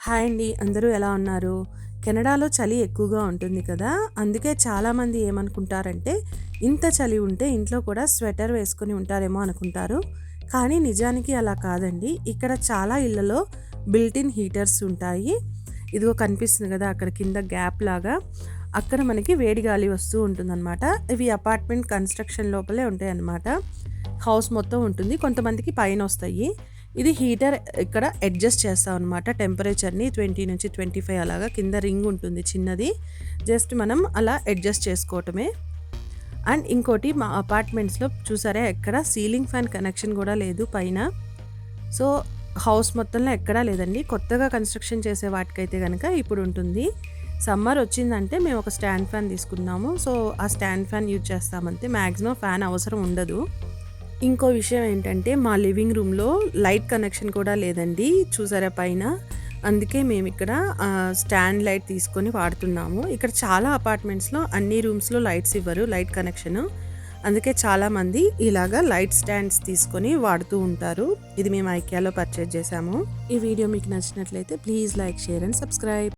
Hi అండి, అందరూ ఎలా ఉన్నారు? కెనడాలో చలి ఎక్కువగా ఉంటుంది కదా! అందుకే చాలామంది ఏమనుకుంటారంటే, ఇంత చలి ఉంటే ఇంట్లో కూడా స్వెటర్ వేసుకొని ఉంటారేమో అనుకుంటారు. కానీ నిజానికి అలా కాదండి. ఇక్కడ చాలా ఇళ్లలో బిల్ట్ ఇన్ హీటర్స్ ఉంటాయి. ఇదిగో కనిపిస్తుంది కదా! అక్కడ కింద గ్యాప్ లాగా. అక్కడ మనకి వేడి గాలి వస్తూ ఉంటుందనమాట. ఇవి అపార్ట్మెంట్ కన్‌స్ట్రక్షన్ లోపలే ఉంటాయన్నమాట. హౌస్ మొత్తం ఉంటుంది. కొంతమందికి పైనొస్తాయి. ఇది హీటర్ ఇక్కడ అడ్జస్ట్ చేస్తామనమాట టెంపరేచర్‌ని 20-25 అలాగా కింద రింగ్ ఉంటుంది చిన్నది. జస్ట్ మనం అలా అడ్జస్ట్ చేసుకోవటమే. అండ్ ఇంకోటి మా అపార్ట్మెంట్స్‌లో చూసారా ఎక్కడ సీలింగ్ ఫ్యాన్ కనెక్షన్ గూడా లేదు పైన. సో, హౌస్ మొత్తంలో ఎక్కడా లేదండి. కొత్తగా కన్‌స్ట్రక్షన్ చేసే వాటికైతే గనక ఇప్పుడు ఉంటుంది. సమ్మర్ వచ్చిందంటే మేము ఒక స్టాండ్ ఫ్యాన్ తీసుకున్నాము. సో, ఆ స్టాండ్ ఫ్యాన్ యూజ్ చేస్తామంతే. మాక్సిమం ఫ్యాన్ అవసరం ఉండదు. ఇంకో విషయం ఏంటంటే మా లివింగ్ రూమ్‌లో లైట్ కనెక్షన్ కూడా లేదండి. చూసారా పైన. అందుకే మేమిక్కడ స్టాండ్ లైట్ తీసుకొని వాడుతున్నాము. ఇక్కడ చాలా అపార్ట్మెంట్స్‌లో అన్ని రూమ్స్‌లో లైట్స్ ఇవ్వరు లైట్ కనెక్షను. అందుకే చాలామంది ఇలాగా లైట్ స్టాండ్స్ తీసుకొని వాడుతూ ఉంటారు. ఇది మేము ఐకియాలో పర్చేజ్ చేశాము. ఈ వీడియో మీకు నచ్చినట్లయితే please like, share and subscribe.